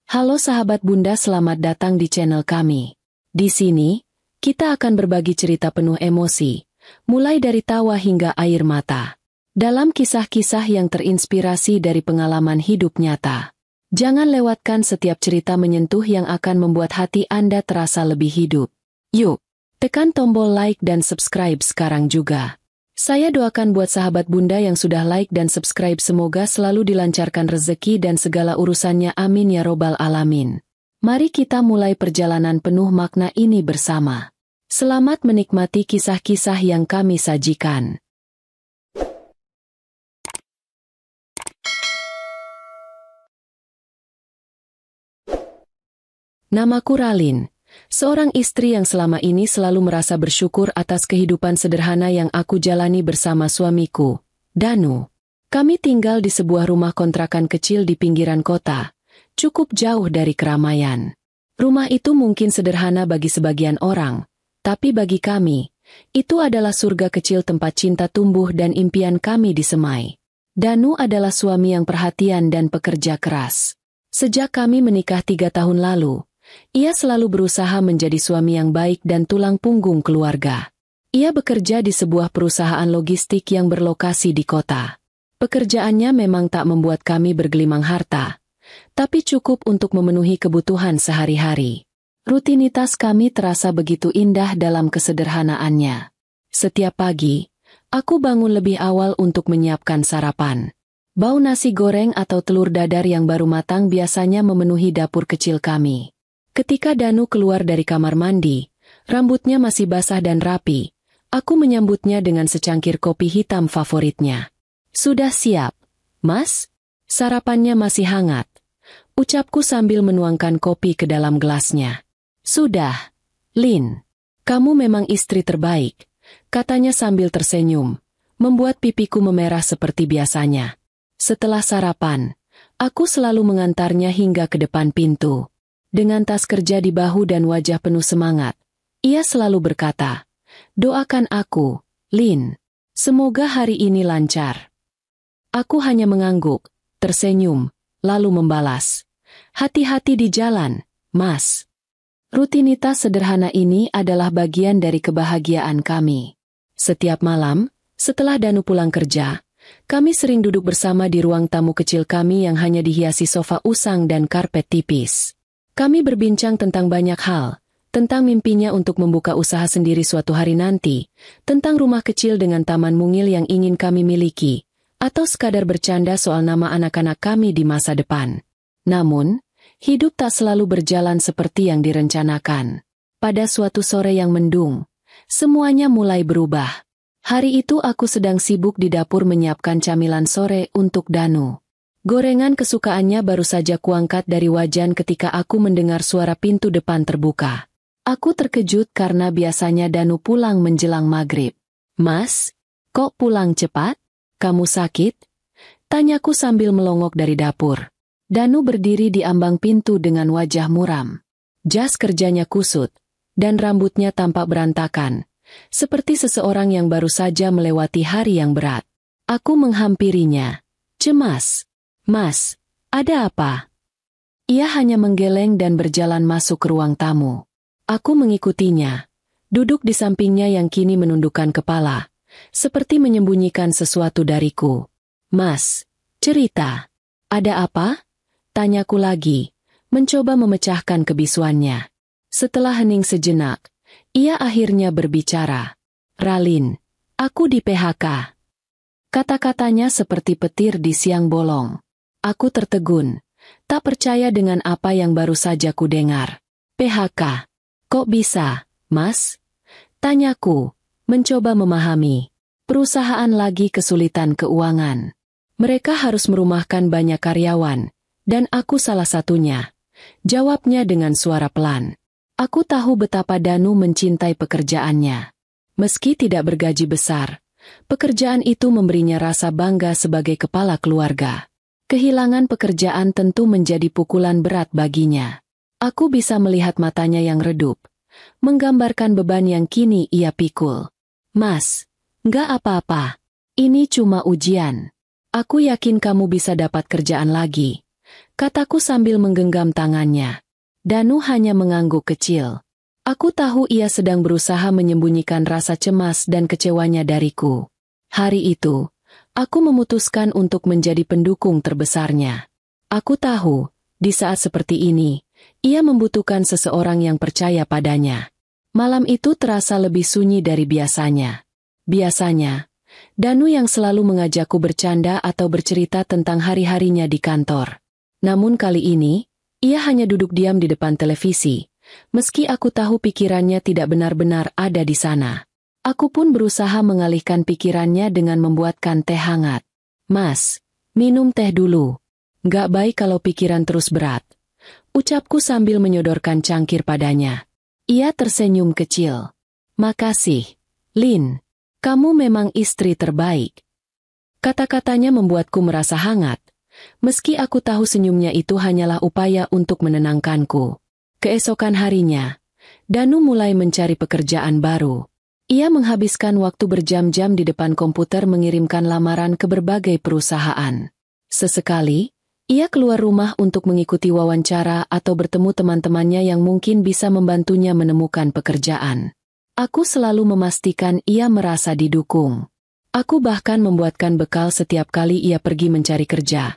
Halo sahabat Bunda, selamat datang di channel kami. Di sini, kita akan berbagi cerita penuh emosi, mulai dari tawa hingga air mata. Dalam kisah-kisah yang terinspirasi dari pengalaman hidup nyata. Jangan lewatkan setiap cerita menyentuh yang akan membuat hati Anda terasa lebih hidup. Yuk, tekan tombol like dan subscribe sekarang juga. Saya doakan buat sahabat Bunda yang sudah like dan subscribe semoga selalu dilancarkan rezeki dan segala urusannya, amin ya robbal alamin. Mari kita mulai perjalanan penuh makna ini bersama. Selamat menikmati kisah-kisah yang kami sajikan. Namaku Ralin. Seorang istri yang selama ini selalu merasa bersyukur atas kehidupan sederhana yang aku jalani bersama suamiku, Danu. Kami tinggal di sebuah rumah kontrakan kecil di pinggiran kota, cukup jauh dari keramaian. Rumah itu mungkin sederhana bagi sebagian orang, tapi bagi kami, itu adalah surga kecil tempat cinta tumbuh dan impian kami disemai. Danu adalah suami yang perhatian dan pekerja keras. Sejak kami menikah 3 tahun lalu, ia selalu berusaha menjadi suami yang baik dan tulang punggung keluarga. Ia bekerja di sebuah perusahaan logistik yang berlokasi di kota. Pekerjaannya memang tak membuat kami bergelimang harta, tapi cukup untuk memenuhi kebutuhan sehari-hari. Rutinitas kami terasa begitu indah dalam kesederhanaannya. Setiap pagi, aku bangun lebih awal untuk menyiapkan sarapan. Bau nasi goreng atau telur dadar yang baru matang biasanya memenuhi dapur kecil kami. Ketika Danu keluar dari kamar mandi, rambutnya masih basah dan rapi, aku menyambutnya dengan secangkir kopi hitam favoritnya. Sudah siap, Mas? Sarapannya masih hangat, ucapku sambil menuangkan kopi ke dalam gelasnya. Sudah, Lin. Kamu memang istri terbaik, katanya sambil tersenyum, membuat pipiku memerah seperti biasanya. Setelah sarapan, aku selalu mengantarnya hingga ke depan pintu. Dengan tas kerja di bahu dan wajah penuh semangat, ia selalu berkata, "Doakan aku, Lin. Semoga hari ini lancar." Aku hanya mengangguk, tersenyum, lalu membalas, "Hati-hati di jalan, Mas." Rutinitas sederhana ini adalah bagian dari kebahagiaan kami. Setiap malam, setelah Danu pulang kerja, kami sering duduk bersama di ruang tamu kecil kami yang hanya dihiasi sofa usang dan karpet tipis. Kami berbincang tentang banyak hal, tentang mimpinya untuk membuka usaha sendiri suatu hari nanti, tentang rumah kecil dengan taman mungil yang ingin kami miliki, atau sekadar bercanda soal nama anak-anak kami di masa depan. Namun, hidup tak selalu berjalan seperti yang direncanakan. Pada suatu sore yang mendung, semuanya mulai berubah. Hari itu aku sedang sibuk di dapur menyiapkan camilan sore untuk Danu. Gorengan kesukaannya baru saja kuangkat dari wajan ketika aku mendengar suara pintu depan terbuka. Aku terkejut karena biasanya Danu pulang menjelang maghrib. "Mas, kok pulang cepat? Kamu sakit?" tanyaku sambil melongok dari dapur. Danu berdiri di ambang pintu dengan wajah muram. Jas kerjanya kusut, dan rambutnya tampak berantakan, seperti seseorang yang baru saja melewati hari yang berat. Aku menghampirinya, cemas. "Mas, ada apa?" Ia hanya menggeleng dan berjalan masuk ke ruang tamu. Aku mengikutinya, duduk di sampingnya yang kini menundukkan kepala, seperti menyembunyikan sesuatu dariku. "Mas, cerita. Ada apa?" tanyaku lagi, mencoba memecahkan kebisuannya. Setelah hening sejenak, ia akhirnya berbicara. "Ralin, aku di PHK." Kata-katanya seperti petir di siang bolong. Aku tertegun, tak percaya dengan apa yang baru saja ku dengar. "PHK? Kok bisa, Mas?" tanyaku, mencoba memahami. Perusahaan lagi kesulitan keuangan. Mereka harus merumahkan banyak karyawan, dan aku salah satunya. Jawabnya dengan suara pelan. Aku tahu betapa Danu mencintai pekerjaannya. Meski tidak bergaji besar, pekerjaan itu memberinya rasa bangga sebagai kepala keluarga. Kehilangan pekerjaan tentu menjadi pukulan berat baginya. Aku bisa melihat matanya yang redup, menggambarkan beban yang kini ia pikul. "Mas, nggak apa-apa. Ini cuma ujian. Aku yakin kamu bisa dapat kerjaan lagi. kataku sambil menggenggam tangannya. Danu hanya mengangguk kecil. Aku tahu ia sedang berusaha menyembunyikan rasa cemas dan kecewanya dariku. Hari itu, aku memutuskan untuk menjadi pendukung terbesarnya. Aku tahu, di saat seperti ini, ia membutuhkan seseorang yang percaya padanya. Malam itu terasa lebih sunyi dari biasanya. Biasanya, Danu yang selalu mengajakku bercanda atau bercerita tentang hari-harinya di kantor. Namun kali ini, ia hanya duduk diam di depan televisi, meski aku tahu pikirannya tidak benar-benar ada di sana. Aku pun berusaha mengalihkan pikirannya dengan membuatkan teh hangat. "Mas, minum teh dulu. Nggak baik kalau pikiran terus berat," ucapku sambil menyodorkan cangkir padanya. Ia tersenyum kecil. "Makasih, Lin. Kamu memang istri terbaik." Kata-katanya membuatku merasa hangat. Meski aku tahu senyumnya itu hanyalah upaya untuk menenangkanku. Keesokan harinya, Danu mulai mencari pekerjaan baru. Ia menghabiskan waktu berjam-jam di depan komputer mengirimkan lamaran ke berbagai perusahaan. Sesekali, ia keluar rumah untuk mengikuti wawancara atau bertemu teman-temannya yang mungkin bisa membantunya menemukan pekerjaan. Aku selalu memastikan ia merasa didukung. Aku bahkan membuatkan bekal setiap kali ia pergi mencari kerja.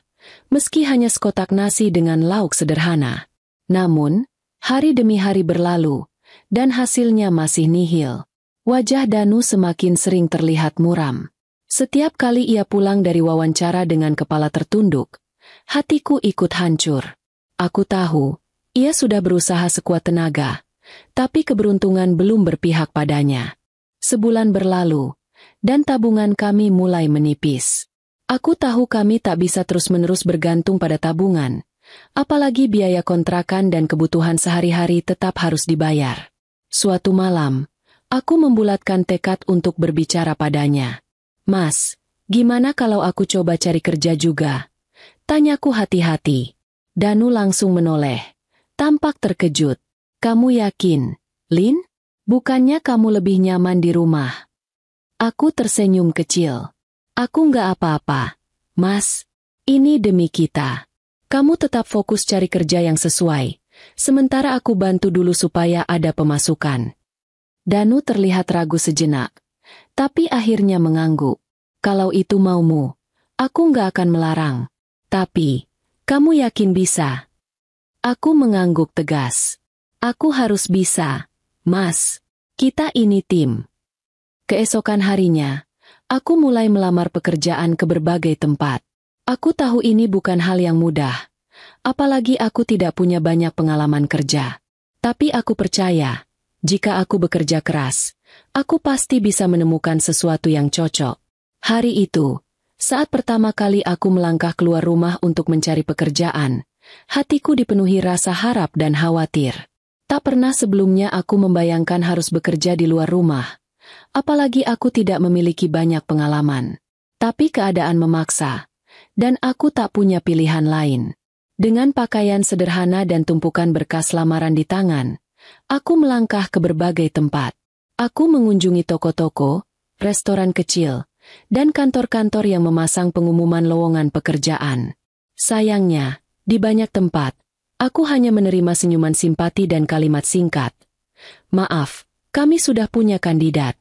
Meski hanya sekotak nasi dengan lauk sederhana. Namun, hari demi hari berlalu, dan hasilnya masih nihil. Wajah Danu semakin sering terlihat muram. Setiap kali ia pulang dari wawancara dengan kepala tertunduk, hatiku ikut hancur. Aku tahu, ia sudah berusaha sekuat tenaga, tapi keberuntungan belum berpihak padanya. Sebulan berlalu, dan tabungan kami mulai menipis. Aku tahu kami tak bisa terus-menerus bergantung pada tabungan, apalagi biaya kontrakan dan kebutuhan sehari-hari tetap harus dibayar. Suatu malam, aku membulatkan tekad untuk berbicara padanya. "Mas, gimana kalau aku coba cari kerja juga?" tanyaku hati-hati. Danu langsung menoleh, tampak terkejut. "Kamu yakin, Lin? Bukannya kamu lebih nyaman di rumah?" Aku tersenyum kecil. "Aku nggak apa-apa, Mas. Ini demi kita. Kamu tetap fokus cari kerja yang sesuai, sementara aku bantu dulu supaya ada pemasukan." Danu terlihat ragu sejenak, tapi akhirnya mengangguk. "Kalau itu maumu, aku nggak akan melarang. Tapi, kamu yakin bisa?" Aku mengangguk tegas. "Aku harus bisa, Mas. Kita ini tim." Keesokan harinya, aku mulai melamar pekerjaan ke berbagai tempat. Aku tahu ini bukan hal yang mudah, apalagi aku tidak punya banyak pengalaman kerja. Tapi aku percaya, jika aku bekerja keras, aku pasti bisa menemukan sesuatu yang cocok. Hari itu, saat pertama kali aku melangkah keluar rumah untuk mencari pekerjaan, hatiku dipenuhi rasa harap dan khawatir. Tak pernah sebelumnya aku membayangkan harus bekerja di luar rumah, apalagi aku tidak memiliki banyak pengalaman. Tapi keadaan memaksa, dan aku tak punya pilihan lain. Dengan pakaian sederhana dan tumpukan berkas lamaran di tangan, aku melangkah ke berbagai tempat. Aku mengunjungi toko-toko, restoran kecil, dan kantor-kantor yang memasang pengumuman lowongan pekerjaan. Sayangnya, di banyak tempat, aku hanya menerima senyuman simpati dan kalimat singkat. "Maaf, kami sudah punya kandidat."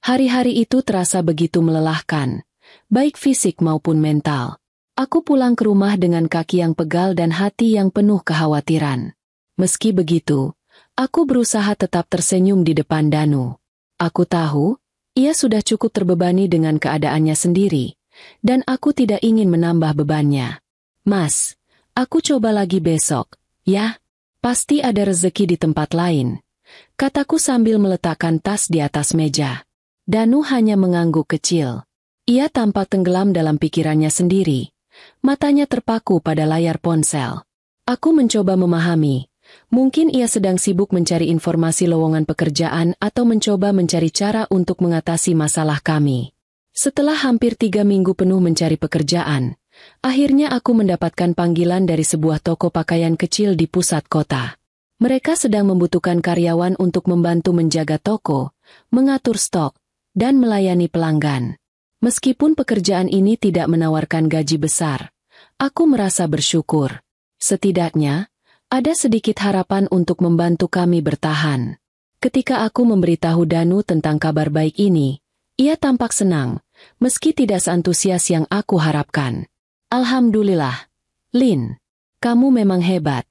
Hari-hari itu terasa begitu melelahkan, baik fisik maupun mental. Aku pulang ke rumah dengan kaki yang pegal dan hati yang penuh kekhawatiran. Meski begitu, aku berusaha tetap tersenyum di depan Danu. Aku tahu, ia sudah cukup terbebani dengan keadaannya sendiri, dan aku tidak ingin menambah bebannya. "Mas, aku coba lagi besok, ya? Pasti ada rezeki di tempat lain," kataku sambil meletakkan tas di atas meja. Danu hanya mengangguk kecil. Ia tampak tenggelam dalam pikirannya sendiri. Matanya terpaku pada layar ponsel. Aku mencoba memahami. Mungkin ia sedang sibuk mencari informasi lowongan pekerjaan atau mencoba mencari cara untuk mengatasi masalah kami. Setelah hampir 3 minggu penuh mencari pekerjaan, akhirnya aku mendapatkan panggilan dari sebuah toko pakaian kecil di pusat kota. Mereka sedang membutuhkan karyawan untuk membantu menjaga toko, mengatur stok, dan melayani pelanggan. Meskipun pekerjaan ini tidak menawarkan gaji besar, aku merasa bersyukur. Setidaknya, ada sedikit harapan untuk membantu kami bertahan. Ketika aku memberitahu Danu tentang kabar baik ini, ia tampak senang, meski tidak seantusias yang aku harapkan. Alhamdulillah, Lin, kamu memang hebat,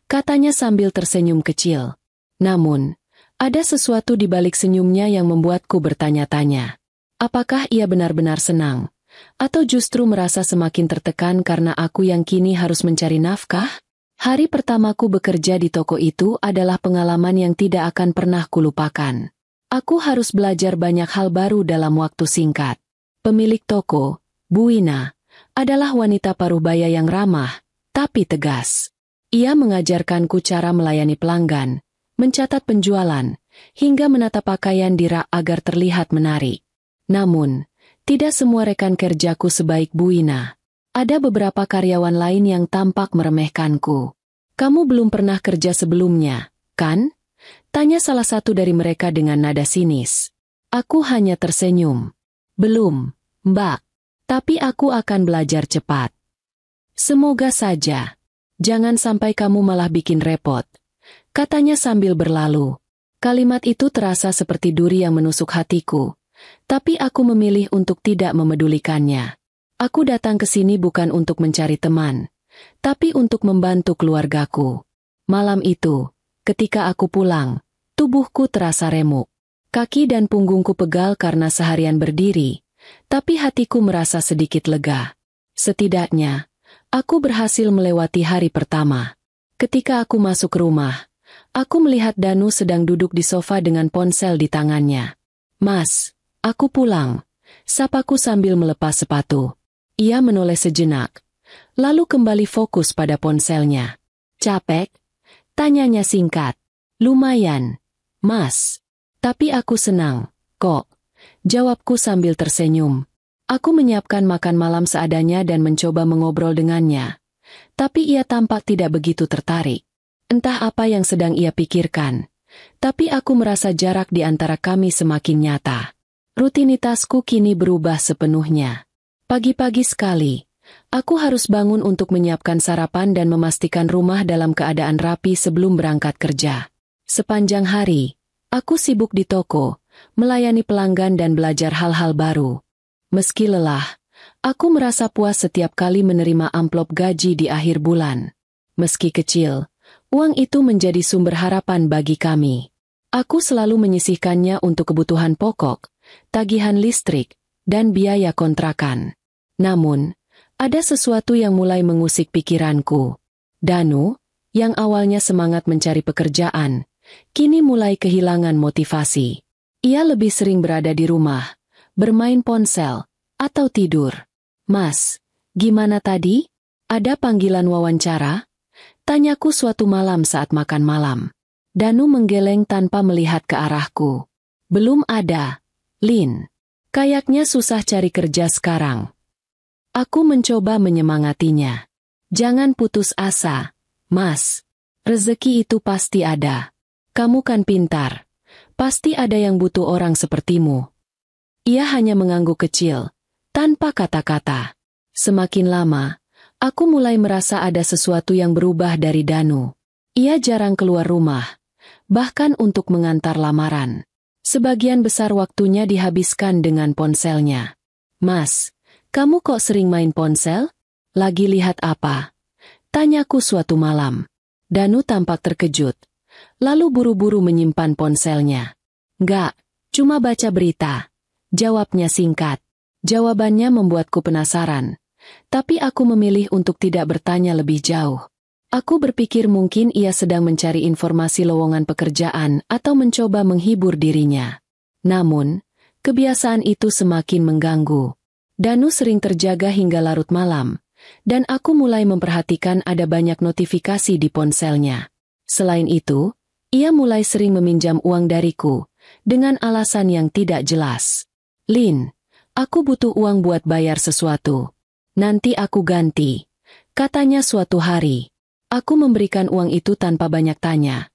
katanya sambil tersenyum kecil. Namun, ada sesuatu di balik senyumnya yang membuatku bertanya-tanya. Apakah ia benar-benar senang? Atau justru merasa semakin tertekan karena aku yang kini harus mencari nafkah? Hari pertamaku bekerja di toko itu adalah pengalaman yang tidak akan pernah kulupakan. Aku harus belajar banyak hal baru dalam waktu singkat. Pemilik toko, Bu Ina, adalah wanita parubaya yang ramah, tapi tegas. Ia mengajarkanku cara melayani pelanggan, mencatat penjualan, hingga menata pakaian di rak agar terlihat menarik. Namun, tidak semua rekan kerjaku sebaik Bu Ina. Ada beberapa karyawan lain yang tampak meremehkanku. Kamu belum pernah kerja sebelumnya, kan? Tanya salah satu dari mereka dengan nada sinis. Aku hanya tersenyum. Belum, Mbak. Tapi aku akan belajar cepat. Semoga saja. Jangan sampai kamu malah bikin repot, katanya sambil berlalu. Kalimat itu terasa seperti duri yang menusuk hatiku. Tapi aku memilih untuk tidak memedulikannya. Aku datang ke sini bukan untuk mencari teman, tapi untuk membantu keluargaku. Malam itu, ketika aku pulang, tubuhku terasa remuk. Kaki dan punggungku pegal karena seharian berdiri, tapi hatiku merasa sedikit lega. Setidaknya, aku berhasil melewati hari pertama. Ketika aku masuk rumah, aku melihat Danu sedang duduk di sofa dengan ponsel di tangannya. Mas, aku pulang, sapaku sambil melepas sepatu. Ia menoleh sejenak, lalu kembali fokus pada ponselnya. Capek? Tanyanya singkat. Lumayan, Mas. Tapi aku senang, kok. Jawabku sambil tersenyum. Aku menyiapkan makan malam seadanya dan mencoba mengobrol dengannya. Tapi ia tampak tidak begitu tertarik. Entah apa yang sedang ia pikirkan. Tapi aku merasa jarak di antara kami semakin nyata. Rutinitasku kini berubah sepenuhnya. Pagi-pagi sekali, aku harus bangun untuk menyiapkan sarapan dan memastikan rumah dalam keadaan rapi sebelum berangkat kerja. Sepanjang hari, aku sibuk di toko, melayani pelanggan dan belajar hal-hal baru. Meski lelah, aku merasa puas setiap kali menerima amplop gaji di akhir bulan. Meski kecil, uang itu menjadi sumber harapan bagi kami. Aku selalu menyisihkannya untuk kebutuhan pokok, tagihan listrik, dan biaya kontrakan. Namun, ada sesuatu yang mulai mengusik pikiranku. Danu, yang awalnya semangat mencari pekerjaan, kini mulai kehilangan motivasi. Ia lebih sering berada di rumah, bermain ponsel, atau tidur. Mas, gimana tadi? Ada panggilan wawancara? Tanyaku suatu malam saat makan malam. Danu menggeleng tanpa melihat ke arahku. Belum ada, Lin. Kayaknya susah cari kerja sekarang. Aku mencoba menyemangatinya. Jangan putus asa, Mas. Rezeki itu pasti ada. Kamu kan pintar. Pasti ada yang butuh orang sepertimu. Ia hanya mengangguk kecil, tanpa kata-kata. Semakin lama, aku mulai merasa ada sesuatu yang berubah dari Danu. Ia jarang keluar rumah, bahkan untuk mengantar lamaran. Sebagian besar waktunya dihabiskan dengan ponselnya. Mas, kamu kok sering main ponsel? Lagi lihat apa? Tanyaku suatu malam. Danu tampak terkejut, lalu buru-buru menyimpan ponselnya. Enggak, cuma baca berita. Jawabnya singkat. Jawabannya membuatku penasaran, tapi aku memilih untuk tidak bertanya lebih jauh. Aku berpikir mungkin ia sedang mencari informasi lowongan pekerjaan atau mencoba menghibur dirinya. Namun, kebiasaan itu semakin mengganggu. Danu sering terjaga hingga larut malam, dan aku mulai memperhatikan ada banyak notifikasi di ponselnya. Selain itu, ia mulai sering meminjam uang dariku, dengan alasan yang tidak jelas. Lin, aku butuh uang buat bayar sesuatu. Nanti aku ganti, katanya suatu hari. Aku memberikan uang itu tanpa banyak tanya,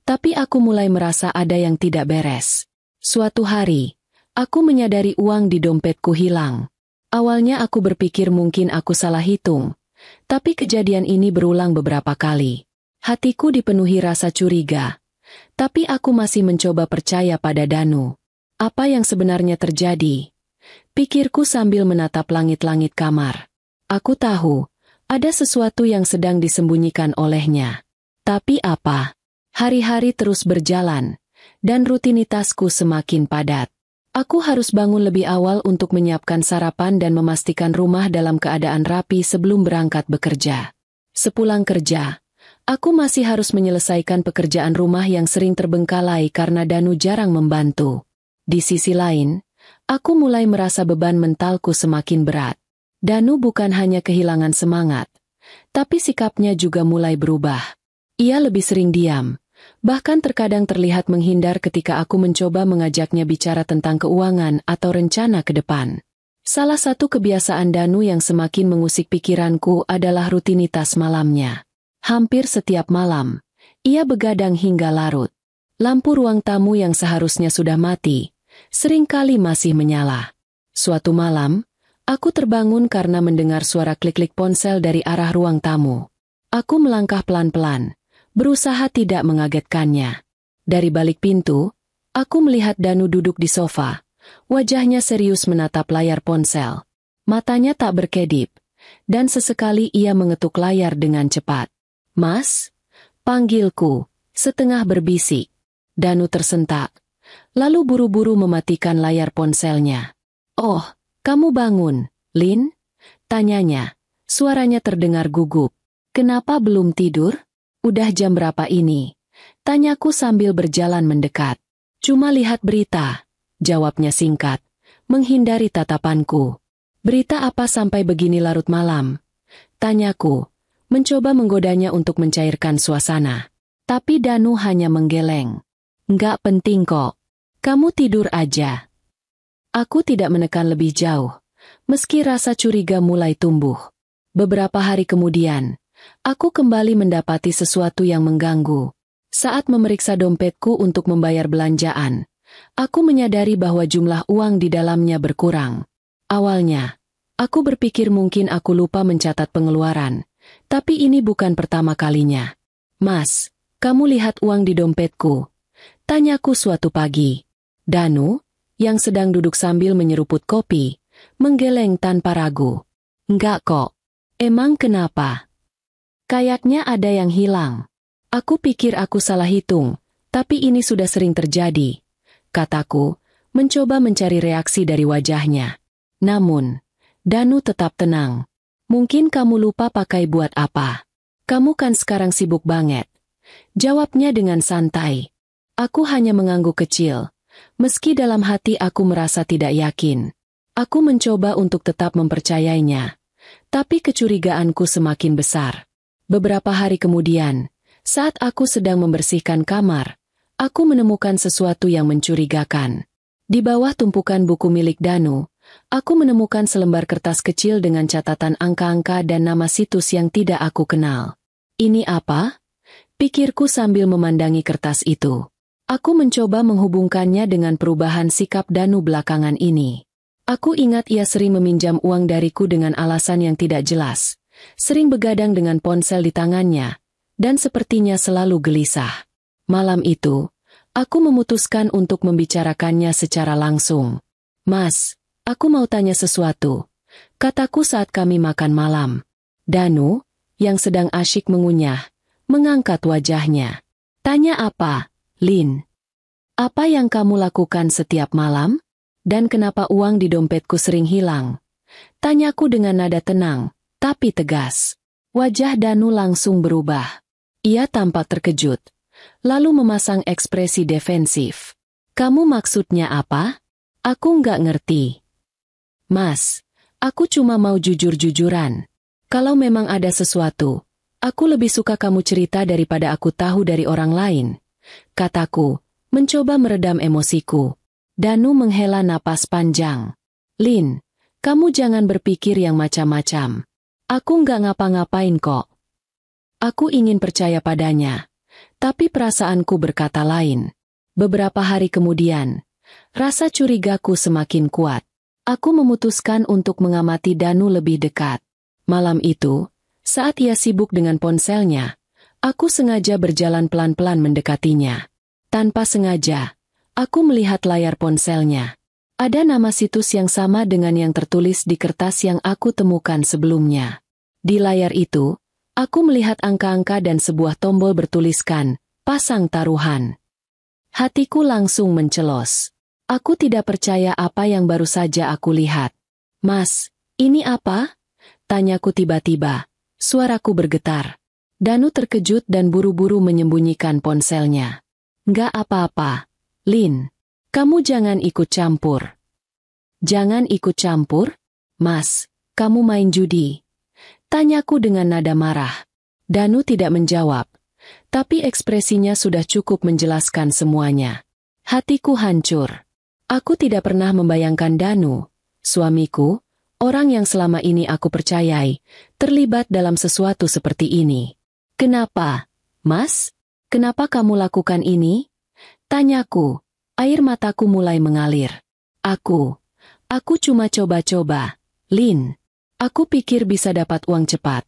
tapi aku mulai merasa ada yang tidak beres. Suatu hari, aku menyadari uang di dompetku hilang. Awalnya aku berpikir mungkin aku salah hitung, Tapi kejadian ini berulang beberapa kali. Hatiku dipenuhi rasa curiga. Tapi aku masih mencoba percaya pada Danu. Apa yang sebenarnya terjadi? Pikirku sambil menatap langit-langit kamar. Aku tahu, ada sesuatu yang sedang disembunyikan olehnya. Tapi apa? Hari-hari terus berjalan, dan rutinitasku semakin padat. Aku harus bangun lebih awal untuk menyiapkan sarapan dan memastikan rumah dalam keadaan rapi sebelum berangkat bekerja. Sepulang kerja, aku masih harus menyelesaikan pekerjaan rumah yang sering terbengkalai karena Danu jarang membantu. Di sisi lain, aku mulai merasa beban mentalku semakin berat. Danu bukan hanya kehilangan semangat, tapi sikapnya juga mulai berubah. Ia lebih sering diam. Bahkan terkadang terlihat menghindar ketika aku mencoba mengajaknya bicara tentang keuangan atau rencana ke depan. Salah satu kebiasaan Danu yang semakin mengusik pikiranku adalah rutinitas malamnya. Hampir setiap malam, ia begadang hingga larut. Lampu ruang tamu yang seharusnya sudah mati, seringkali masih menyala. Suatu malam, aku terbangun karena mendengar suara klik-klik ponsel dari arah ruang tamu. Aku melangkah pelan-pelan, berusaha tidak mengagetkannya. Dari balik pintu, aku melihat Danu duduk di sofa. Wajahnya serius menatap layar ponsel. Matanya tak berkedip, dan sesekali ia mengetuk layar dengan cepat. "Mas?" panggilku, setengah berbisik. Danu tersentak, lalu buru-buru mematikan layar ponselnya. "Oh, kamu bangun, Lin?" tanyanya. Suaranya terdengar gugup. "Kenapa belum tidur? Udah jam berapa ini?" tanyaku sambil berjalan mendekat. "Cuma lihat berita," jawabnya singkat, menghindari tatapanku. "Berita apa sampai begini larut malam?" tanyaku, mencoba menggodanya untuk mencairkan suasana. Tapi Danu hanya menggeleng. "Nggak penting kok. Kamu tidur aja." Aku tidak menekan lebih jauh, meski rasa curiga mulai tumbuh. Beberapa hari kemudian, aku kembali mendapati sesuatu yang mengganggu. Saat memeriksa dompetku untuk membayar belanjaan, aku menyadari bahwa jumlah uang di dalamnya berkurang. Awalnya, aku berpikir mungkin aku lupa mencatat pengeluaran, tapi ini bukan pertama kalinya. "Mas, kamu lihat uang di dompetku?" tanyaku suatu pagi. Danu, yang sedang duduk sambil menyeruput kopi, menggeleng tanpa ragu. "Enggak kok." "Emang kenapa?" "Kayaknya ada yang hilang." "Aku pikir aku salah hitung, tapi ini sudah sering terjadi," kataku, mencoba mencari reaksi dari wajahnya. Namun, Danu tetap tenang. "Mungkin kamu lupa pakai buat apa. Kamu kan sekarang sibuk banget," jawabnya dengan santai. Aku hanya mengangguk kecil, meski dalam hati aku merasa tidak yakin. Aku mencoba untuk tetap mempercayainya, tapi kecurigaanku semakin besar. Beberapa hari kemudian, saat aku sedang membersihkan kamar, aku menemukan sesuatu yang mencurigakan. Di bawah tumpukan buku milik Danu, aku menemukan selembar kertas kecil dengan catatan angka-angka dan nama situs yang tidak aku kenal. "Ini apa?" pikirku sambil memandangi kertas itu. Aku mencoba menghubungkannya dengan perubahan sikap Danu belakangan ini. Aku ingat ia sering meminjam uang dariku dengan alasan yang tidak jelas, sering begadang dengan ponsel di tangannya, dan sepertinya selalu gelisah. Malam itu, aku memutuskan untuk membicarakannya secara langsung. "Mas, aku mau tanya sesuatu," kataku saat kami makan malam. Danu, yang sedang asyik mengunyah, mengangkat wajahnya. "Tanya apa, Lin? Apa yang kamu lakukan setiap malam? Dan kenapa uang di dompetku sering hilang?" tanyaku dengan nada tenang, tapi tegas. Wajah Danu langsung berubah. Ia tampak terkejut, lalu memasang ekspresi defensif. "Kamu maksudnya apa? Aku nggak ngerti." "Mas, aku cuma mau jujur-jujuran. Kalau memang ada sesuatu, aku lebih suka kamu cerita daripada aku tahu dari orang lain," kataku, mencoba meredam emosiku. Danu menghela napas panjang. "Lin, kamu jangan berpikir yang macam-macam. Aku nggak ngapa-ngapain kok." Aku ingin percaya padanya, tapi perasaanku berkata lain. Beberapa hari kemudian, rasa curigaku semakin kuat. Aku memutuskan untuk mengamati Danu lebih dekat. Malam itu, Saat ia sibuk dengan ponselnya, aku sengaja berjalan pelan-pelan mendekatinya. Tanpa sengaja, aku melihat layar ponselnya. Ada nama situs yang sama dengan yang tertulis di kertas yang aku temukan sebelumnya. Di layar itu, aku melihat angka-angka dan sebuah tombol bertuliskan, "Pasang taruhan." Hatiku langsung mencelos. Aku tidak percaya apa yang baru saja aku lihat. "Mas, ini apa?" Tanyaku tiba-tiba. Suaraku bergetar. Danu terkejut dan buru-buru menyembunyikan ponselnya. "Nggak apa-apa, Lin. Kamu jangan ikut campur." "Jangan ikut campur? Mas, kamu main judi?" Tanyaku dengan nada marah. Danu tidak menjawab, tapi ekspresinya sudah cukup menjelaskan semuanya. Hatiku hancur. Aku tidak pernah membayangkan Danu, suamiku, orang yang selama ini aku percayai, terlibat dalam sesuatu seperti ini. "Kenapa, Mas? Kenapa kamu lakukan ini?" Tanyaku. Air mataku mulai mengalir. Aku cuma coba-coba, Lin. Aku pikir bisa dapat uang cepat."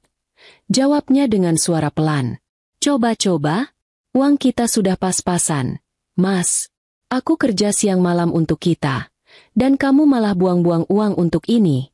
Jawabnya dengan suara pelan. "Coba-coba? Uang kita sudah pas-pasan, Mas. Aku kerja siang malam untuk kita, dan kamu malah buang-buang uang untuk ini."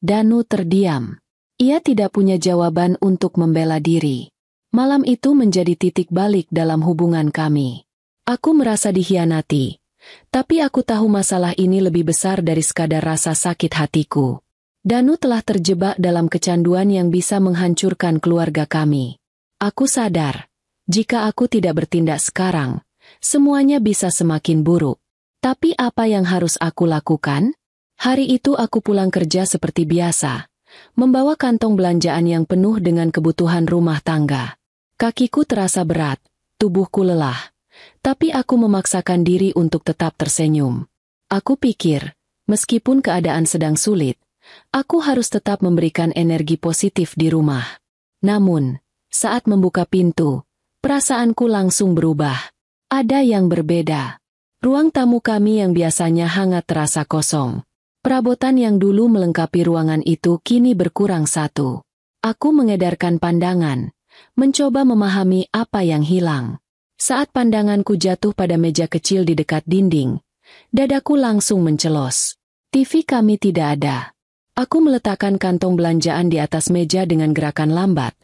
Danu terdiam. Ia tidak punya jawaban untuk membela diri. Malam itu menjadi titik balik dalam hubungan kami. Aku merasa dikhianati, tapi aku tahu masalah ini lebih besar dari sekadar rasa sakit hatiku. Danu telah terjebak dalam kecanduan yang bisa menghancurkan keluarga kami. Aku sadar, jika aku tidak bertindak sekarang, semuanya bisa semakin buruk. Tapi apa yang harus aku lakukan? Hari itu aku pulang kerja seperti biasa, membawa kantong belanjaan yang penuh dengan kebutuhan rumah tangga. Kakiku terasa berat, tubuhku lelah, tapi aku memaksakan diri untuk tetap tersenyum. Aku pikir, meskipun keadaan sedang sulit, aku harus tetap memberikan energi positif di rumah. Namun, saat membuka pintu, perasaanku langsung berubah. Ada yang berbeda. Ruang tamu kami yang biasanya hangat terasa kosong. Perabotan yang dulu melengkapi ruangan itu kini berkurang satu. Aku mengedarkan pandangan, mencoba memahami apa yang hilang. Saat pandanganku jatuh pada meja kecil di dekat dinding, dadaku langsung mencelos. TV kami tidak ada. Aku meletakkan kantong belanjaan di atas meja dengan gerakan lambat,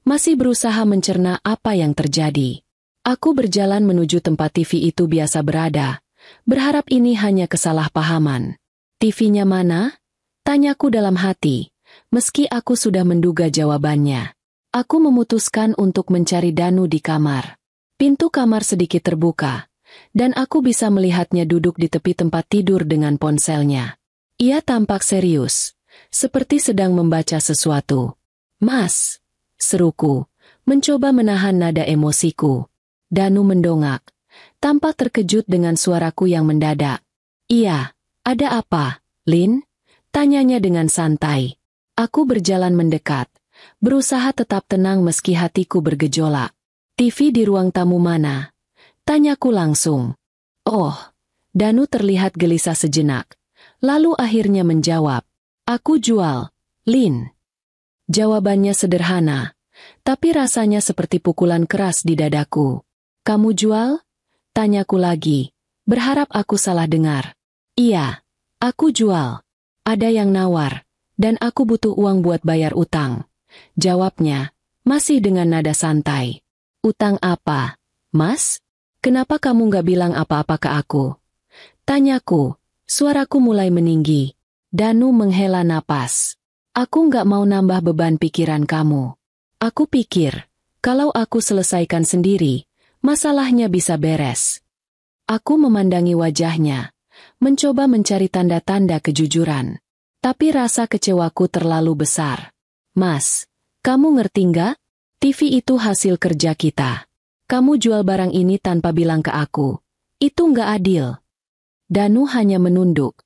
masih berusaha mencerna apa yang terjadi. Aku berjalan menuju tempat TV itu biasa berada, berharap ini hanya kesalahpahaman. "TV-nya mana?" Tanyaku dalam hati, meski aku sudah menduga jawabannya. Aku memutuskan untuk mencari Danu di kamar. Pintu kamar sedikit terbuka, dan aku bisa melihatnya duduk di tepi tempat tidur dengan ponselnya. Ia tampak serius, seperti sedang membaca sesuatu. "Mas," seruku, mencoba menahan nada emosiku. Danu mendongak, tampak terkejut dengan suaraku yang mendadak. "Iya. Ada apa, Lin?" tanyanya dengan santai. Aku berjalan mendekat, berusaha tetap tenang meski hatiku bergejolak. "TV di ruang tamu mana?" tanyaku langsung. "Oh." Danu terlihat gelisah sejenak, lalu akhirnya menjawab. "Aku jual, Lin." Jawabannya sederhana, tapi rasanya seperti pukulan keras di dadaku. "Kamu jual?" tanyaku lagi, berharap aku salah dengar. "Iya, aku jual. Ada yang nawar, dan aku butuh uang buat bayar utang." Jawabnya, masih dengan nada santai. "Utang apa, Mas? Kenapa kamu nggak bilang apa-apa ke aku?" tanyaku, suaraku mulai meninggi. Danu menghela napas. "Aku nggak mau nambah beban pikiran kamu. Aku pikir, kalau aku selesaikan sendiri, masalahnya bisa beres." Aku memandangi wajahnya, mencoba mencari tanda-tanda kejujuran. Tapi rasa kecewaku terlalu besar. "Mas, kamu ngerti nggak? TV itu hasil kerja kita. Kamu jual barang ini tanpa bilang ke aku. Itu nggak adil." Danu hanya menunduk,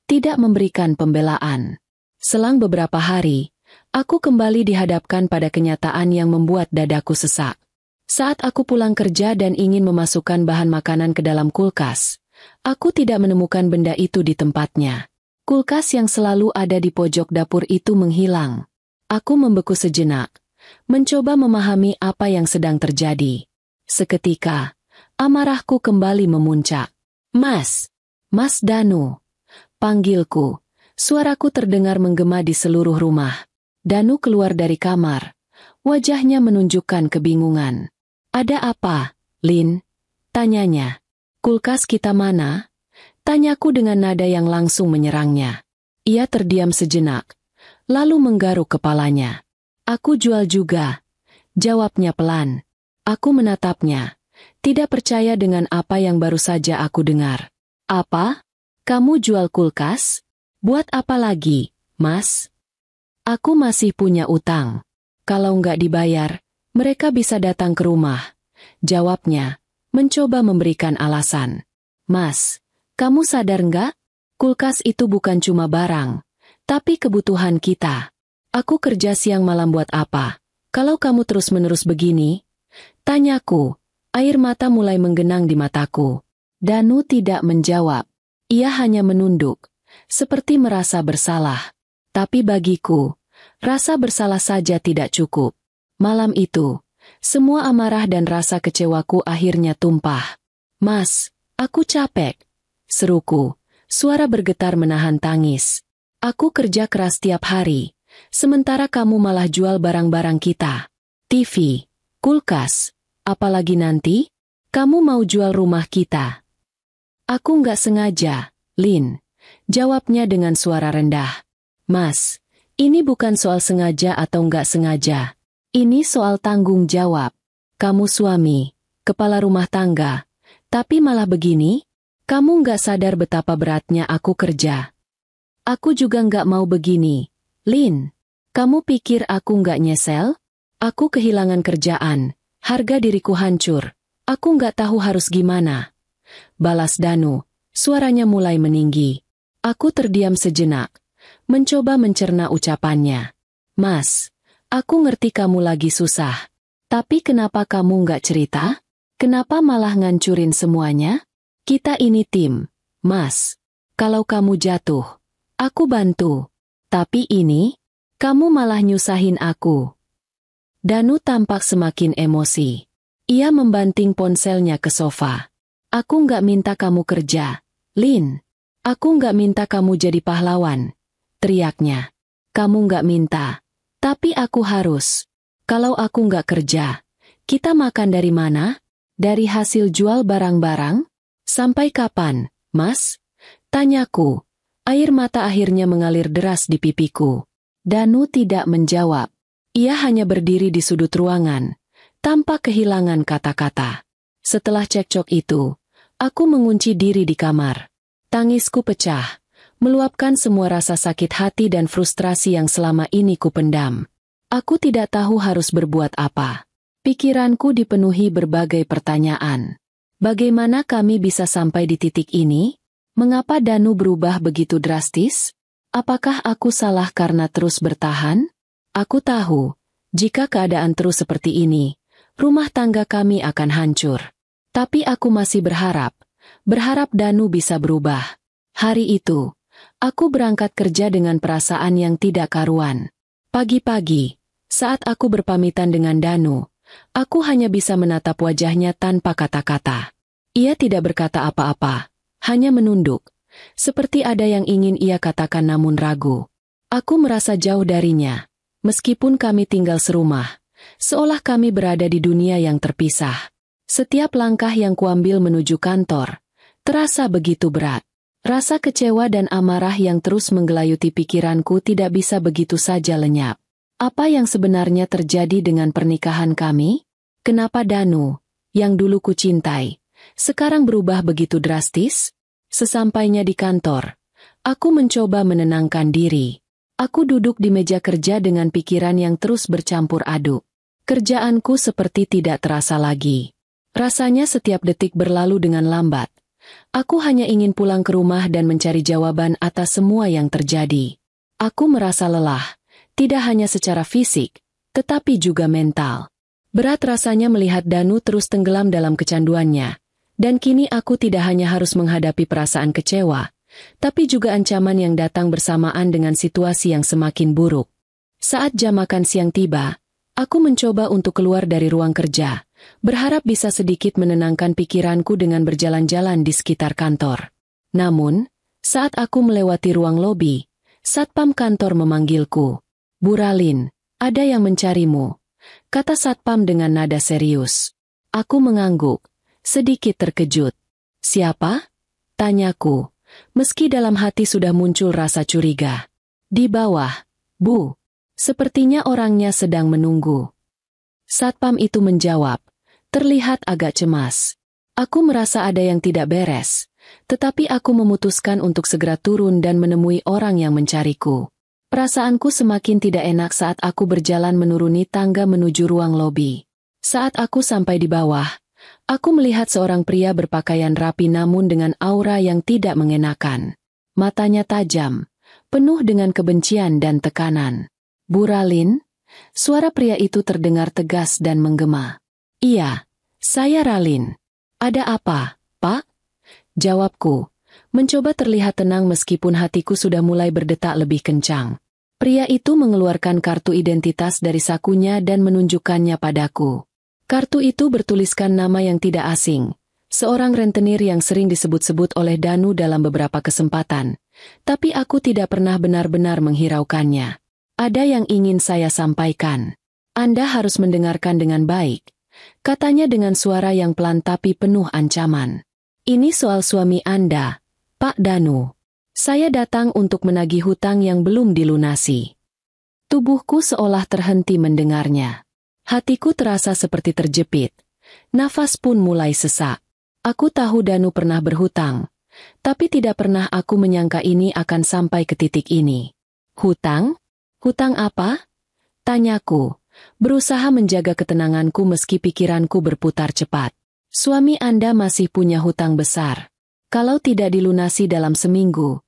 tidak memberikan pembelaan. Selang beberapa hari, aku kembali dihadapkan pada kenyataan yang membuat dadaku sesak. Saat aku pulang kerja dan ingin memasukkan bahan makanan ke dalam kulkas, aku tidak menemukan benda itu di tempatnya. Kulkas yang selalu ada di pojok dapur itu menghilang. Aku membeku sejenak, mencoba memahami apa yang sedang terjadi. Seketika, amarahku kembali memuncak. Mas! Mas Danu! Panggilku. Suaraku terdengar menggema di seluruh rumah. Danu keluar dari kamar. Wajahnya menunjukkan kebingungan. Ada apa, Lin? Tanyanya. Kulkas kita mana? Tanyaku dengan nada yang langsung menyerangnya. Ia terdiam sejenak, lalu menggaruk kepalanya. Aku jual juga. Jawabnya pelan. Aku menatapnya, tidak percaya dengan apa yang baru saja aku dengar. Apa? Kamu jual kulkas? Buat apa lagi, Mas? Aku masih punya utang. Kalau nggak dibayar, mereka bisa datang ke rumah. Jawabnya, mencoba memberikan alasan. Mas, kamu sadar nggak? Kulkas itu bukan cuma barang, tapi kebutuhan kita. Aku kerja siang malam buat apa? Kalau kamu terus-menerus begini? Tanyaku, air mata mulai menggenang di mataku. Danu tidak menjawab. Ia hanya menunduk, seperti merasa bersalah. Tapi bagiku, rasa bersalah saja tidak cukup. Malam itu, semua amarah dan rasa kecewaku akhirnya tumpah. Mas, aku capek. Seruku, suara bergetar menahan tangis. Aku kerja keras tiap hari, sementara kamu malah jual barang-barang kita. TV, kulkas, apalagi nanti, kamu mau jual rumah kita. Aku nggak sengaja, Lin. Jawabnya dengan suara rendah. Mas, ini bukan soal sengaja atau nggak sengaja. Ini soal tanggung jawab. Kamu suami, kepala rumah tangga. Tapi malah begini? Kamu nggak sadar betapa beratnya aku kerja. Aku juga nggak mau begini. Lin, kamu pikir aku nggak nyesel? Aku kehilangan kerjaan. Harga diriku hancur. Aku nggak tahu harus gimana. Balas Danu, suaranya mulai meninggi. Aku terdiam sejenak, mencoba mencerna ucapannya. Mas, aku ngerti kamu lagi susah. Tapi kenapa kamu nggak cerita? Kenapa malah ngancurin semuanya? Kita ini tim, Mas. Kalau kamu jatuh, aku bantu. Tapi ini, kamu malah nyusahin aku. Danu tampak semakin emosi. Ia membanting ponselnya ke sofa. Aku nggak minta kamu kerja, Lin. Aku nggak minta kamu jadi pahlawan. Teriaknya. Kamu nggak minta. Tapi aku harus. Kalau aku nggak kerja, kita makan dari mana? Dari hasil jual barang-barang? Sampai kapan, Mas? Tanyaku. Air mata akhirnya mengalir deras di pipiku. Danu tidak menjawab. Ia hanya berdiri di sudut ruangan, tanpa kehilangan kata-kata. Setelah cekcok itu, aku mengunci diri di kamar. Tangisku pecah, meluapkan semua rasa sakit hati dan frustrasi yang selama ini kupendam. Aku tidak tahu harus berbuat apa. Pikiranku dipenuhi berbagai pertanyaan. Bagaimana kami bisa sampai di titik ini? Mengapa Danu berubah begitu drastis? Apakah aku salah karena terus bertahan? Aku tahu, jika keadaan terus seperti ini, rumah tangga kami akan hancur. Tapi aku masih berharap Danu bisa berubah. Hari itu, aku berangkat kerja dengan perasaan yang tidak karuan. Pagi-pagi, saat aku berpamitan dengan Danu, aku hanya bisa menatap wajahnya tanpa kata-kata. Ia tidak berkata apa-apa, hanya menunduk, seperti ada yang ingin ia katakan namun ragu. Aku merasa jauh darinya, meskipun kami tinggal serumah, seolah kami berada di dunia yang terpisah. Setiap langkah yang kuambil menuju kantor, terasa begitu berat. Rasa kecewa dan amarah yang terus menggelayuti pikiranku tidak bisa begitu saja lenyap. Apa yang sebenarnya terjadi dengan pernikahan kami? Kenapa Danu, yang dulu ku cintai, sekarang berubah begitu drastis? Sesampainya di kantor, aku mencoba menenangkan diri. Aku duduk di meja kerja dengan pikiran yang terus bercampur aduk. Kerjaanku seperti tidak terasa lagi. Rasanya setiap detik berlalu dengan lambat. Aku hanya ingin pulang ke rumah dan mencari jawaban atas semua yang terjadi. Aku merasa lelah, tidak hanya secara fisik, tetapi juga mental. Berat rasanya melihat Danu terus tenggelam dalam kecanduannya. Dan kini aku tidak hanya harus menghadapi perasaan kecewa, tapi juga ancaman yang datang bersamaan dengan situasi yang semakin buruk. Saat jam makan siang tiba, aku mencoba untuk keluar dari ruang kerja, berharap bisa sedikit menenangkan pikiranku dengan berjalan-jalan di sekitar kantor. Namun, saat aku melewati ruang lobi, satpam kantor memanggilku. "Bu Ralin, ada yang mencarimu," kata satpam dengan nada serius. Aku mengangguk, sedikit terkejut. "Siapa?" tanyaku, meski dalam hati sudah muncul rasa curiga. "Di bawah, Bu. Sepertinya orangnya sedang menunggu." Satpam itu menjawab, terlihat agak cemas. Aku merasa ada yang tidak beres, tetapi aku memutuskan untuk segera turun dan menemui orang yang mencariku. Perasaanku semakin tidak enak saat aku berjalan menuruni tangga menuju ruang lobi. Saat aku sampai di bawah, aku melihat seorang pria berpakaian rapi namun dengan aura yang tidak mengenakan. Matanya tajam, penuh dengan kebencian dan tekanan. "Bu Ralin?" Suara pria itu terdengar tegas dan menggema. "Iya, saya Ralin." "Ada apa, Pak?" jawabku, mencoba terlihat tenang meskipun hatiku sudah mulai berdetak lebih kencang. Pria itu mengeluarkan kartu identitas dari sakunya dan menunjukkannya padaku. Kartu itu bertuliskan nama yang tidak asing, seorang rentenir yang sering disebut-sebut oleh Danu dalam beberapa kesempatan, tapi aku tidak pernah benar-benar menghiraukannya. "Ada yang ingin saya sampaikan. Anda harus mendengarkan dengan baik," katanya dengan suara yang pelan tapi penuh ancaman. "Ini soal suami Anda, Pak Danu. Saya datang untuk menagih hutang yang belum dilunasi." Tubuhku seolah terhenti mendengarnya. Hatiku terasa seperti terjepit. Nafas pun mulai sesak. Aku tahu Danu pernah berhutang, tapi tidak pernah aku menyangka ini akan sampai ke titik ini. "Hutang? Hutang apa?" tanyaku, berusaha menjaga ketenanganku meski pikiranku berputar cepat. "Suami Anda masih punya hutang besar. Kalau tidak dilunasi dalam seminggu,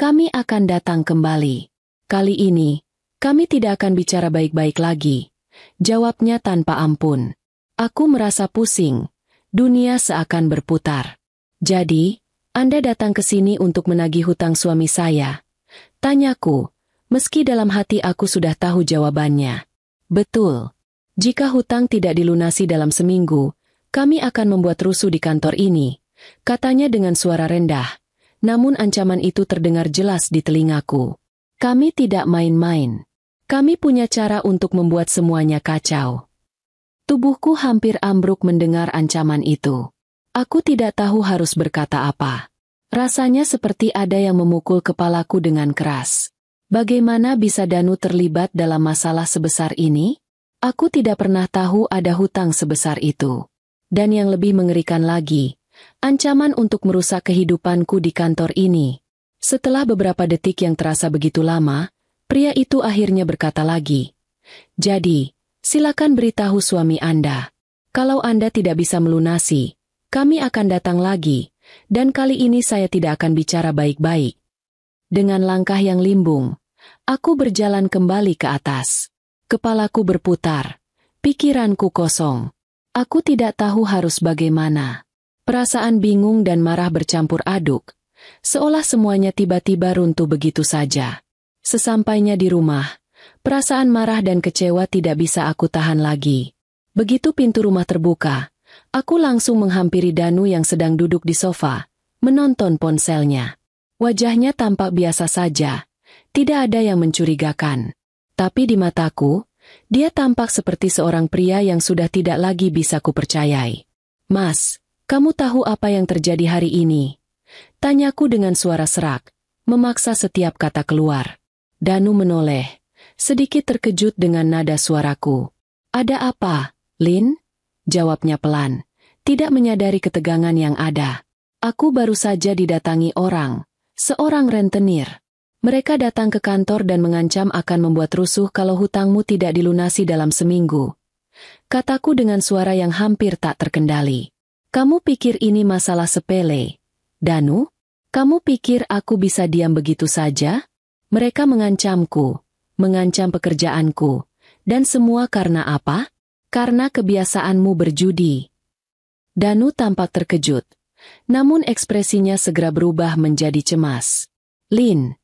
kami akan datang kembali. Kali ini, kami tidak akan bicara baik-baik lagi," jawabnya tanpa ampun. Aku merasa pusing, dunia seakan berputar. "Jadi, Anda datang ke sini untuk menagih hutang suami saya?" tanyaku, meski dalam hati aku sudah tahu jawabannya. "Betul. Jika hutang tidak dilunasi dalam seminggu, kami akan membuat rusuh di kantor ini," katanya dengan suara rendah, namun ancaman itu terdengar jelas di telingaku. "Kami tidak main-main. Kami punya cara untuk membuat semuanya kacau." Tubuhku hampir ambruk mendengar ancaman itu. Aku tidak tahu harus berkata apa. Rasanya seperti ada yang memukul kepalaku dengan keras. Bagaimana bisa Danu terlibat dalam masalah sebesar ini? Aku tidak pernah tahu ada hutang sebesar itu. Dan yang lebih mengerikan lagi, ancaman untuk merusak kehidupanku di kantor ini. Setelah beberapa detik yang terasa begitu lama, pria itu akhirnya berkata lagi, "Jadi, silakan beritahu suami Anda. Kalau Anda tidak bisa melunasi, kami akan datang lagi, dan kali ini saya tidak akan bicara baik-baik." Dengan langkah yang limbung, aku berjalan kembali ke atas. Kepalaku berputar, pikiranku kosong. Aku tidak tahu harus bagaimana. Perasaan bingung dan marah bercampur aduk, seolah semuanya tiba-tiba runtuh begitu saja. Sesampainya di rumah, perasaan marah dan kecewa tidak bisa aku tahan lagi. Begitu pintu rumah terbuka, aku langsung menghampiri Danu yang sedang duduk di sofa, menonton ponselnya. Wajahnya tampak biasa saja, tidak ada yang mencurigakan. Tapi di mataku, dia tampak seperti seorang pria yang sudah tidak lagi bisa kupercayai. "Mas, kamu tahu apa yang terjadi hari ini?" tanyaku dengan suara serak, memaksa setiap kata keluar. Danu menoleh, sedikit terkejut dengan nada suaraku. "Ada apa, Lin?" jawabnya pelan, tidak menyadari ketegangan yang ada. "Aku baru saja didatangi orang, seorang rentenir. Mereka datang ke kantor dan mengancam akan membuat rusuh kalau hutangmu tidak dilunasi dalam seminggu," kataku dengan suara yang hampir tak terkendali. "Kamu pikir ini masalah sepele, Danu? Kamu pikir aku bisa diam begitu saja? Mereka mengancamku, mengancam pekerjaanku, dan semua karena apa? Karena kebiasaanmu berjudi." Danu tampak terkejut, namun ekspresinya segera berubah menjadi cemas. "Lin,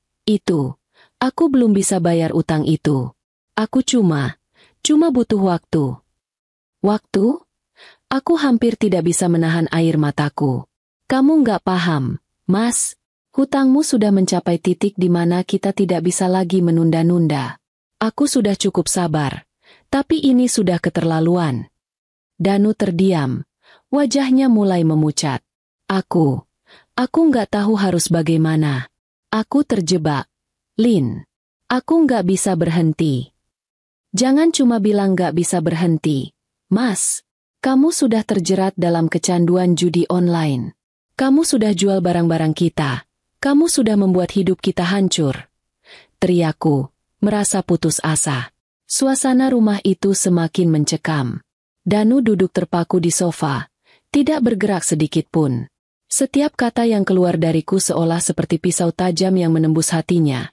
aku belum bisa bayar utang itu. Aku cuma butuh waktu. Waktu? Aku hampir tidak bisa menahan air mataku. Kamu nggak paham, Mas. Hutangmu sudah mencapai titik di mana kita tidak bisa lagi menunda-nunda. Aku sudah cukup sabar, tapi ini sudah keterlaluan. Danu terdiam. Wajahnya mulai memucat. Aku nggak tahu harus bagaimana. Aku terjebak. Lin, aku nggak bisa berhenti. Jangan cuma bilang nggak bisa berhenti. Mas, kamu sudah terjerat dalam kecanduan judi online. Kamu sudah jual barang-barang kita. Kamu sudah membuat hidup kita hancur. Teriakku, merasa putus asa. Suasana rumah itu semakin mencekam. Danu duduk terpaku di sofa, tidak bergerak sedikit pun. Setiap kata yang keluar dariku seolah seperti pisau tajam yang menembus hatinya.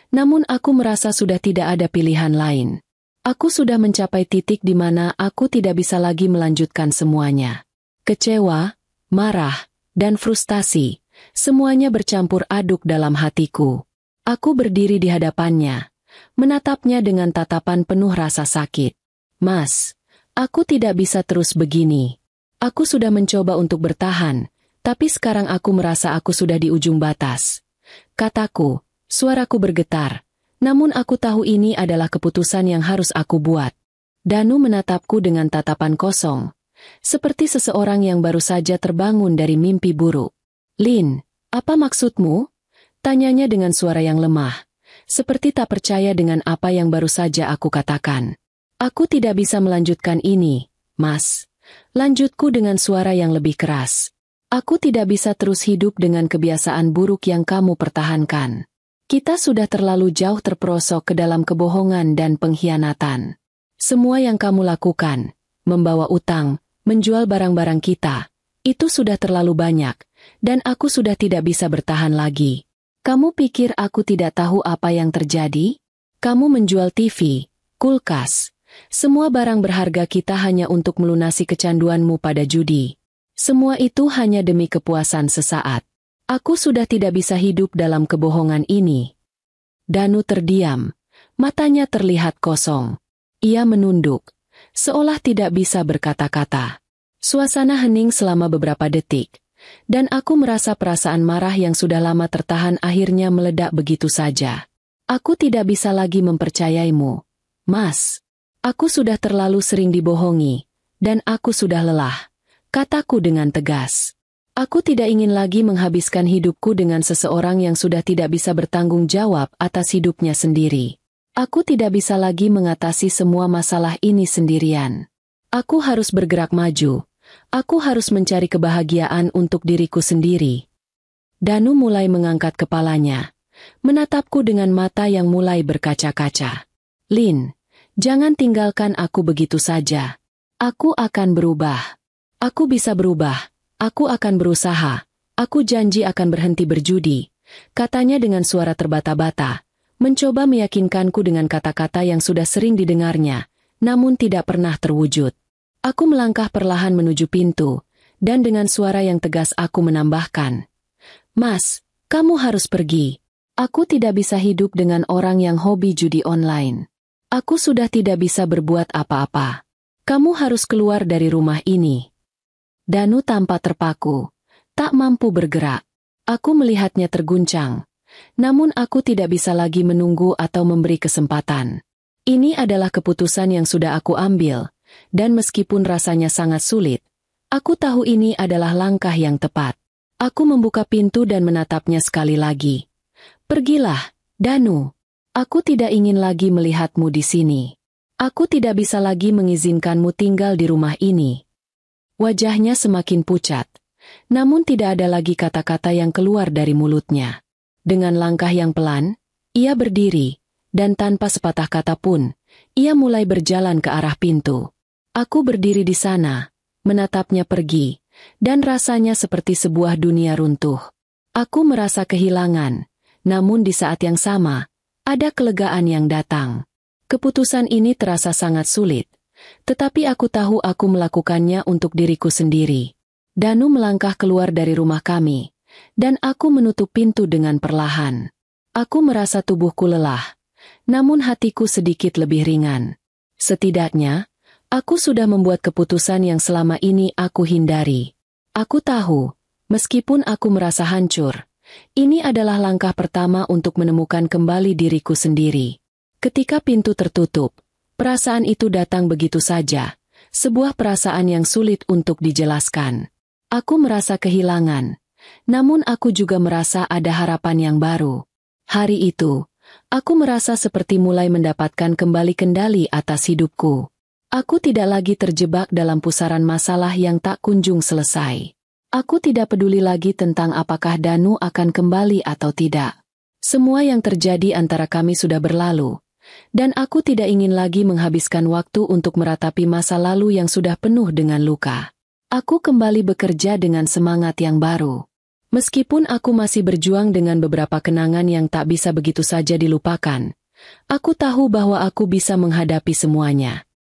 Namun aku merasa sudah tidak ada pilihan lain. Aku sudah mencapai titik di mana aku tidak bisa lagi melanjutkan semuanya. Kecewa, marah, dan frustasi, semuanya bercampur aduk dalam hatiku. Aku berdiri di hadapannya, menatapnya dengan tatapan penuh rasa sakit. Mas, aku tidak bisa terus begini. Aku sudah mencoba untuk bertahan, tapi sekarang aku merasa aku sudah di ujung batas. Kataku, suaraku bergetar. Namun aku tahu ini adalah keputusan yang harus aku buat. Danu menatapku dengan tatapan kosong, seperti seseorang yang baru saja terbangun dari mimpi buruk. Lin, apa maksudmu? Tanyanya dengan suara yang lemah, seperti tak percaya dengan apa yang baru saja aku katakan. Aku tidak bisa melanjutkan ini, Mas. Lanjutku dengan suara yang lebih keras. Aku tidak bisa terus hidup dengan kebiasaan buruk yang kamu pertahankan. Kita sudah terlalu jauh terperosok ke dalam kebohongan dan pengkhianatan. Semua yang kamu lakukan, membawa utang, menjual barang-barang kita, itu sudah terlalu banyak, dan aku sudah tidak bisa bertahan lagi. Kamu pikir aku tidak tahu apa yang terjadi? Kamu menjual TV, kulkas, semua barang berharga kita hanya untuk melunasi kecanduanmu pada judi. Semua itu hanya demi kepuasan sesaat. Aku sudah tidak bisa hidup dalam kebohongan ini. Danu terdiam, matanya terlihat kosong. Ia menunduk, seolah tidak bisa berkata-kata. Suasana hening selama beberapa detik, dan aku merasa perasaan marah yang sudah lama tertahan akhirnya meledak begitu saja. Aku tidak bisa lagi mempercayaimu, Mas. Aku sudah terlalu sering dibohongi, dan aku sudah lelah, kataku dengan tegas. Aku tidak ingin lagi menghabiskan hidupku dengan seseorang yang sudah tidak bisa bertanggung jawab atas hidupnya sendiri. Aku tidak bisa lagi mengatasi semua masalah ini sendirian. Aku harus bergerak maju. Aku harus mencari kebahagiaan untuk diriku sendiri. Danu mulai mengangkat kepalanya, menatapku dengan mata yang mulai berkaca-kaca. Lin, jangan tinggalkan aku begitu saja. Aku akan berubah. Aku bisa berubah. Aku akan berusaha. Aku janji akan berhenti berjudi. Katanya dengan suara terbata-bata, mencoba meyakinkanku dengan kata-kata yang sudah sering didengarnya, namun tidak pernah terwujud. Aku melangkah perlahan menuju pintu, dan dengan suara yang tegas aku menambahkan, Mas, kamu harus pergi. Aku tidak bisa hidup dengan orang yang hobi judi online. Aku sudah tidak bisa berbuat apa-apa. Kamu harus keluar dari rumah ini. Danu tampak terpaku, tak mampu bergerak. Aku melihatnya terguncang. Namun aku tidak bisa lagi menunggu atau memberi kesempatan. Ini adalah keputusan yang sudah aku ambil, dan meskipun rasanya sangat sulit, aku tahu ini adalah langkah yang tepat. Aku membuka pintu dan menatapnya sekali lagi. Pergilah, Danu. Aku tidak ingin lagi melihatmu di sini. Aku tidak bisa lagi mengizinkanmu tinggal di rumah ini. Wajahnya semakin pucat, namun tidak ada lagi kata-kata yang keluar dari mulutnya. Dengan langkah yang pelan, ia berdiri, dan tanpa sepatah kata pun, ia mulai berjalan ke arah pintu. Aku berdiri di sana, menatapnya pergi, dan rasanya seperti sebuah dunia runtuh. Aku merasa kehilangan, namun di saat yang sama, ada kelegaan yang datang. Keputusan ini terasa sangat sulit. Tetapi aku tahu aku melakukannya untuk diriku sendiri. Danu melangkah keluar dari rumah kami, dan aku menutup pintu dengan perlahan. Aku merasa tubuhku lelah, namun hatiku sedikit lebih ringan. Setidaknya, aku sudah membuat keputusan yang selama ini aku hindari. Aku tahu, meskipun aku merasa hancur, ini adalah langkah pertama untuk menemukan kembali diriku sendiri. Ketika pintu tertutup, perasaan itu datang begitu saja, sebuah perasaan yang sulit untuk dijelaskan. Aku merasa kehilangan, namun aku juga merasa ada harapan yang baru. Hari itu, aku merasa seperti mulai mendapatkan kembali kendali atas hidupku. Aku tidak lagi terjebak dalam pusaran masalah yang tak kunjung selesai. Aku tidak peduli lagi tentang apakah Danu akan kembali atau tidak. Semua yang terjadi antara kami sudah berlalu, dan aku tidak ingin lagi menghabiskan waktu untuk meratapi masa lalu yang sudah penuh dengan luka. Aku kembali bekerja dengan semangat yang baru. Meskipun aku masih berjuang dengan beberapa kenangan yang tak bisa begitu saja dilupakan, aku tahu bahwa aku bisa menghadapi semuanya.